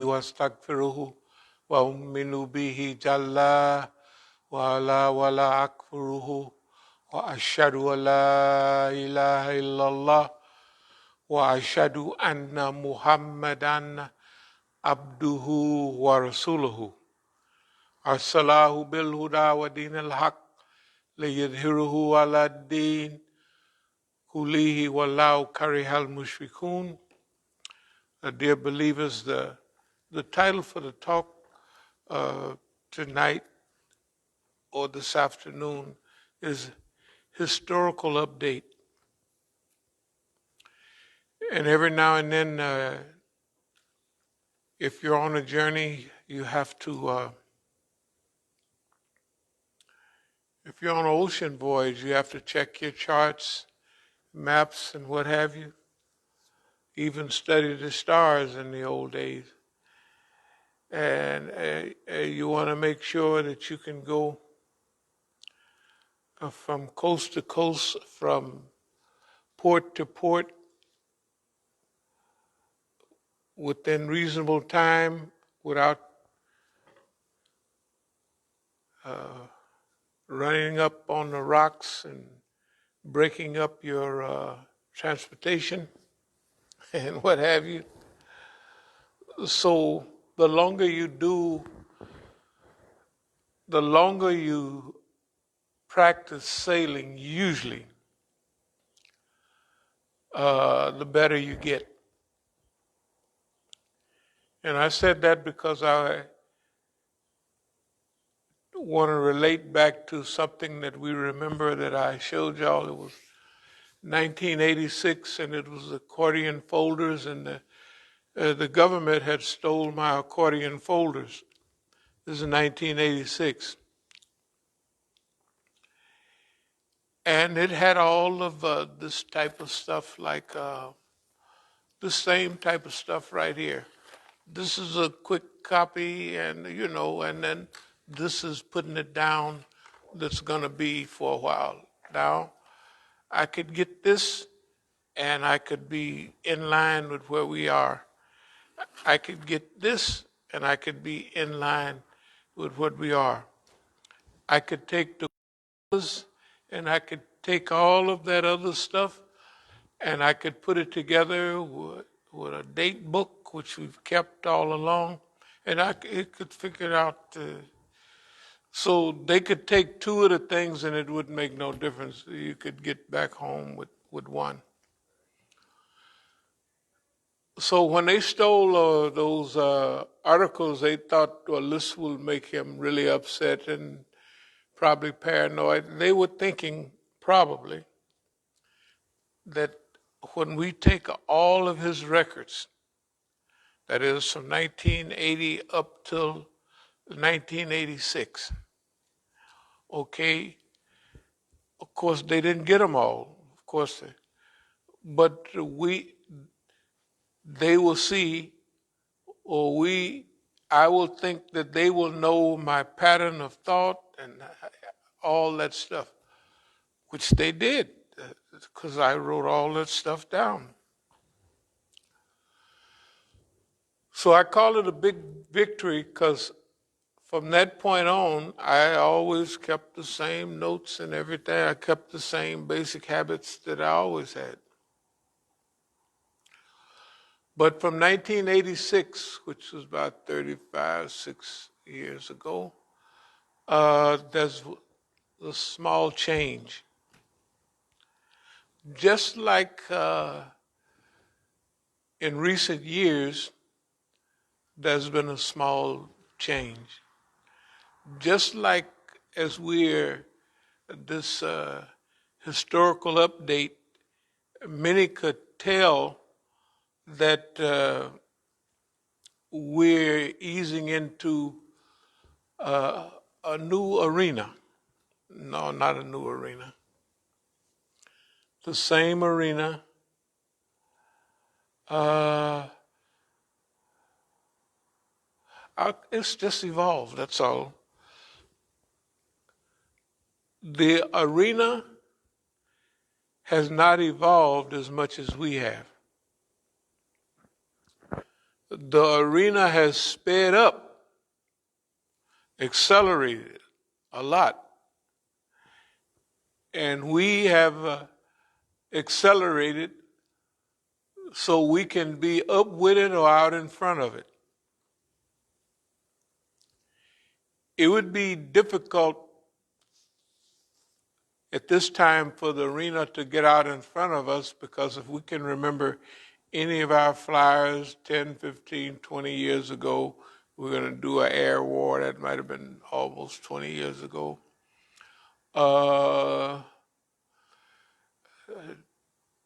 واستغفره وأؤمن به جل وعلا ولا أكفره وأشهد أن لا إله إلا الله وأشهد أن محمدا عبده ورسوله أرسله بالهدى ودين الحق ليظهره على الدين كله ولو كره المشركون. Dear believers, the title for the talk tonight or this afternoon is Historical Update. And every now and then, if you're on a journey, you have to, if you're on an ocean voyage, you have to check your charts, maps, and what have you. Even study the stars in the old days. And you want to make sure that you can go from coast to coast, from port to port, within reasonable time without running up on the rocks and breaking up your transportation and what have you. So the longer you practice sailing, usually, the better you get. And I said that because I want to relate back to something that we remember that I showed y'all. It was 1986, and it was accordion folders, and the government had stole my accordion folders. This is 1986. And it had all of this type of stuff, like the same type of stuff right here. This is a quick copy, and and then this is putting it down that's going to be for a while. Now, I could get this, and I could be in line with where we are. I could get this, and I could be in line with what we are. I could take the and I could take all of that other stuff, and I could put it together with a date book, which we've kept all along, and it could figure out. So they could take two of the things, and it would make no difference. You could get back home with one. So when they stole those articles, they thought, well, this will make him really upset and probably paranoid. They were thinking probably that when we take all of his records, that is from 1980 up till 1986, okay, of course they didn't get them all, of course, but they will see, I will think that they will know my pattern of thought and all that stuff, which they did, because I wrote all that stuff down. So I call it a big victory because from that point on, I always kept the same notes and everything. I kept the same basic habits that I always had. But from 1986, which was about 6 years ago, there's a small change. Just like in recent years, there's been a small change. Just like as we're this historical update, many could tell that we're easing into a new arena. No, not a new arena. The same arena. It's just evolved, that's all. The arena has not evolved as much as we have. The arena has sped up, accelerated a lot. And we have accelerated so we can be up with it or out in front of it. It would be difficult at this time for the arena to get out in front of us, because if we can remember any of our flyers 10, 15, 20 years ago, we're going to do an air war. That might have been almost 20 years ago.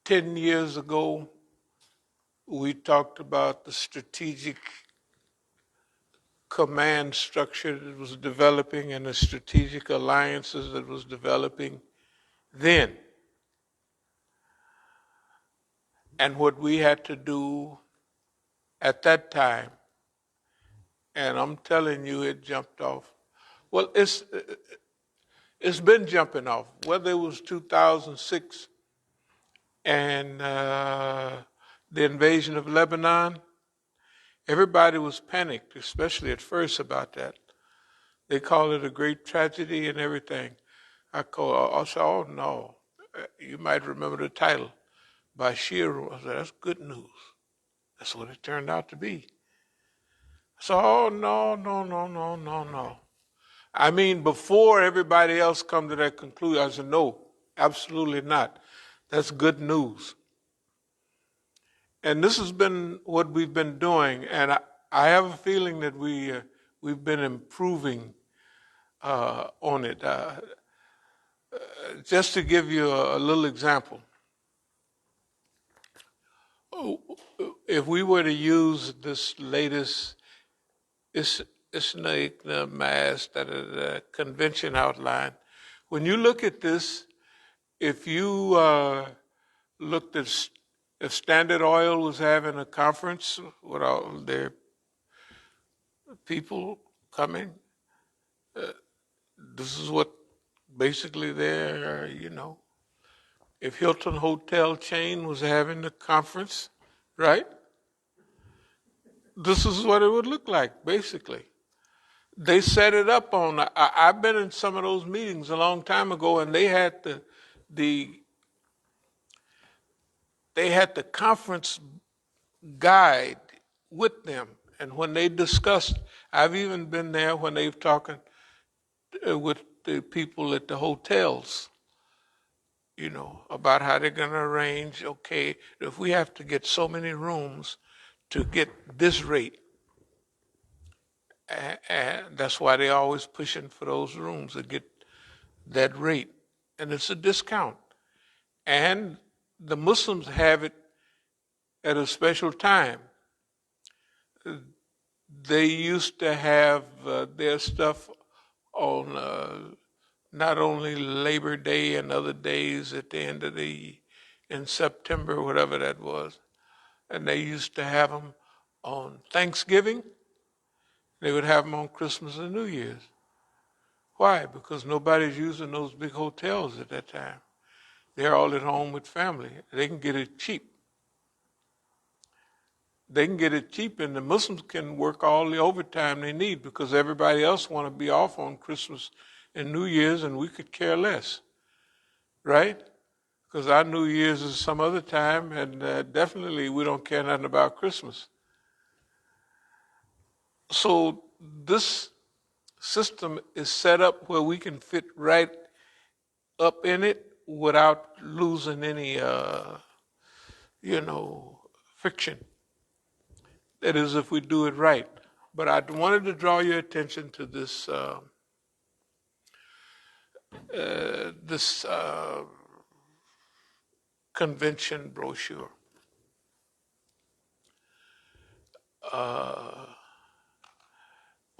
10 years ago, we talked about the strategic command structure that was developing and the strategic alliances that was developing then. And what we had to do at that time, and I'm telling you, it jumped off. Well, it's been jumping off. Whether it was 2006 and the invasion of Lebanon, everybody was panicked, especially at first about that. They call it a great tragedy and everything. I said, oh no, you might remember the title by Shearer. I said, that's good news. That's what it turned out to be. So, oh no, no, no, no, no, no. I mean, before everybody else come to that conclusion, I said, no, absolutely not. That's good news. And this has been what we've been doing, and I have a feeling that we've been improving on it. Just to give you a little example, if we were to use this latest Isnaik Mass, the convention outline, when you look at this, if you looked at if Standard Oil was having a conference with all their people coming, this is what basically they're, if Hilton Hotel chain was having a conference, right? This is what it would look like, basically. They set it up on, I've been in some of those meetings a long time ago, and they had the conference guide with them. And when they discussed, I've even been there when they've talking with the people at the hotels, about how they're going to arrange, okay, if we have to get so many rooms to get this rate, and that's why they're always pushing for those rooms to get that rate. And it's a discount. And the Muslims have it at a special time. They used to have their stuff on not only Labor Day and other days at the end of in September, whatever that was. And they used to have them on Thanksgiving. They would have them on Christmas and New Year's. Why? Because nobody's using those big hotels at that time. They're all at home with family. They can get it cheap. They can get it cheap, and the Muslims can work all the overtime they need, because everybody else want to be off on Christmas and New Year's, and we could care less, right? Because our New Year's is some other time, and definitely we don't care nothing about Christmas. So this system is set up where we can fit right up in it without losing any, friction. That is, if we do it right. But I wanted to draw your attention to this convention brochure.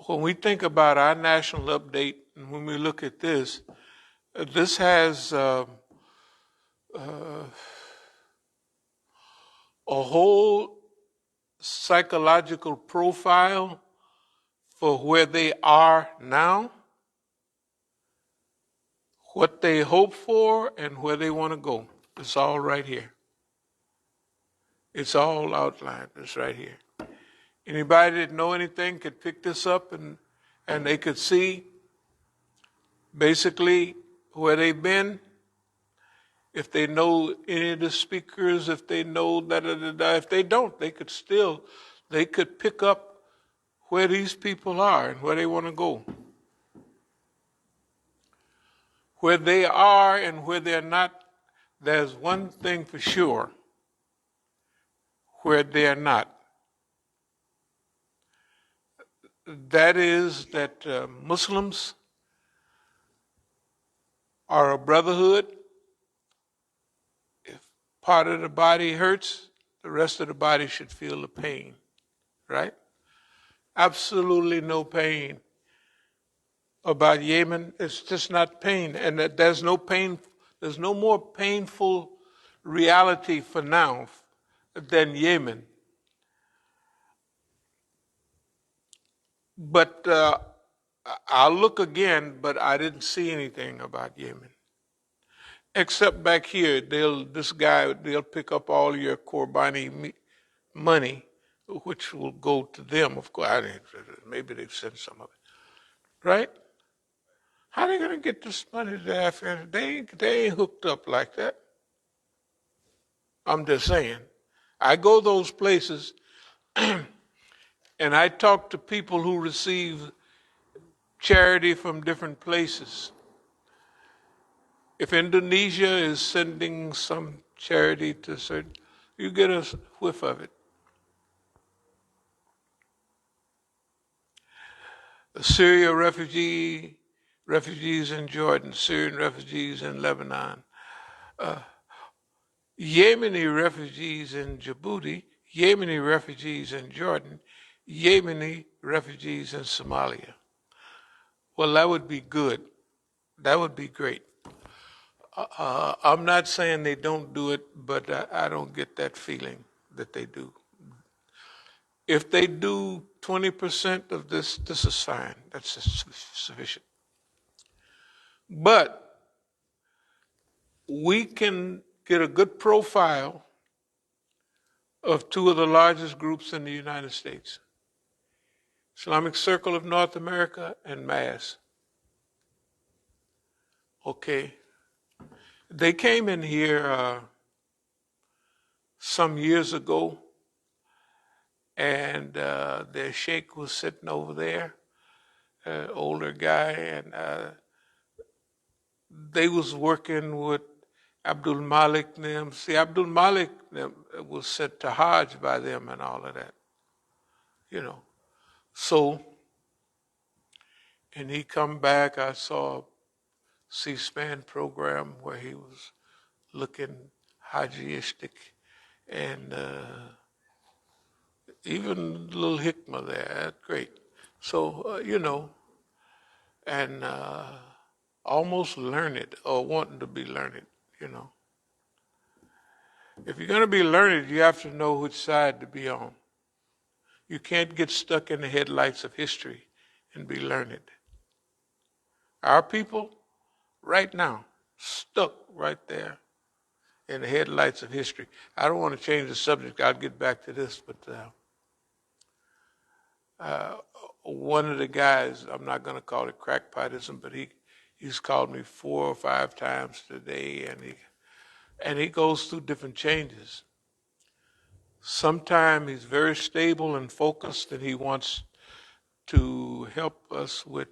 When we think about our national update, and when we look at this has a whole psychological profile for where they are now, what they hope for, and where they want to go. It's all right here. It's all outlined. It's right here. Anybody that know anything could pick this up and they could see basically where they've been. If they know any of the speakers, if they know if they don't, they could pick up where these people are and where they want to go. Where they are and where they're not, there's one thing for sure: where they're not. That is that Muslims are a brotherhood. If part of the body hurts, the rest of the body should feel the pain, right? Absolutely no pain about Yemen. It's just not pain. And that there's no pain, there's no more painful reality for now than Yemen. But I'll look again, but I didn't see anything about Yemen. Except back here, they'll pick up all your Korbani money, which will go to them, of course. Maybe they've sent some of it, right? How are they going to get this money to Afghanistan? They ain't hooked up like that. I'm just saying. I go those places and I talk to people who receive charity from different places. If Indonesia is sending some charity to certain, you get a whiff of it. The Syria refugees in Jordan, Syrian refugees in Lebanon, Yemeni refugees in Djibouti, Yemeni refugees in Jordan, Yemeni refugees in Somalia. Well, that would be good. That would be great. I'm not saying they don't do it, but I don't get that feeling that they do. If they do 20% of this is fine. That's sufficient. But we can get a good profile of two of the largest groups in the United States: Islamic Circle of North America and MAS. Okay. They came in here some years ago, and their sheikh was sitting over there, older guy, and they was working with Abdul Malik them. See, Abdul Malik them was sent to Hajj by them and all of that, you know. So, and he come back, I saw a C-SPAN program where he was looking Hajiistic, and even a little hikmah there, great. So, you know, and almost learned or wanting to be learned, you know. If you're going to be learned, you have to know which side to be on. You can't get stuck in the headlights of history and be learned. Our people, right now, stuck right there in the headlights of history. I don't want to change the subject. I'll get back to this, but one of the guys, I'm not going to call it crackpotism, but he's called me 4 or 5 times today, and he goes through different changes. Sometimes he's very stable and focused, and he wants to help us with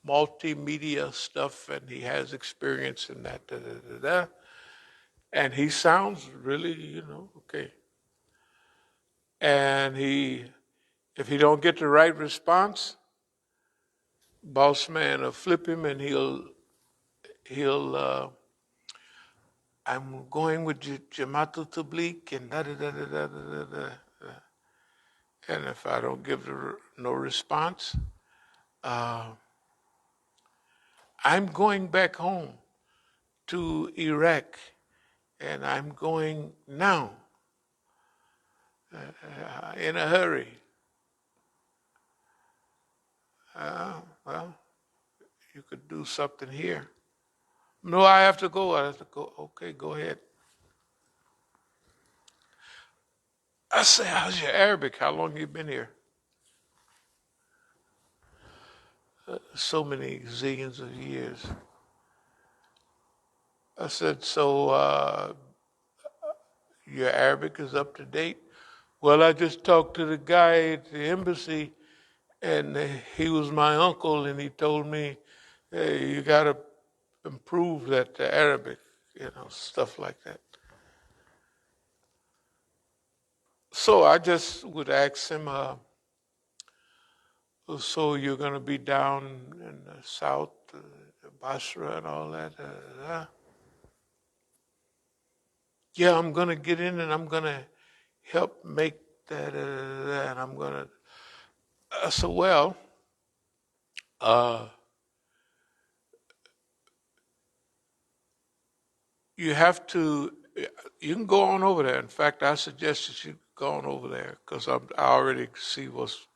multimedia stuff, and he has experience in that. And he sounds really, you know, okay. And if he don't get the right response, boss man will flip him, and he'll I'm going with Jamatul Tabligh and da da da da da da da. And if I don't give no response, I'm going back home to Iraq, and I'm going now in a hurry. Well, you could do something here. No, I have to go. I have to go. Okay, go ahead. I said, how's your Arabic? How long you been here? So many zillions of years. I said, so your Arabic is up to date? Well, I just talked to the guy at the embassy, and he was my uncle, and he told me, hey, you got to improve that Arabic, stuff like that. So I just would ask him, so you're going to be down in the south, Basra and all that? Yeah, I'm going to get in and I'm going to help make that, and I'm going to. I said, well, uh, you have to, you can go on over there. In fact, I suggest that you go on over there because I already see what's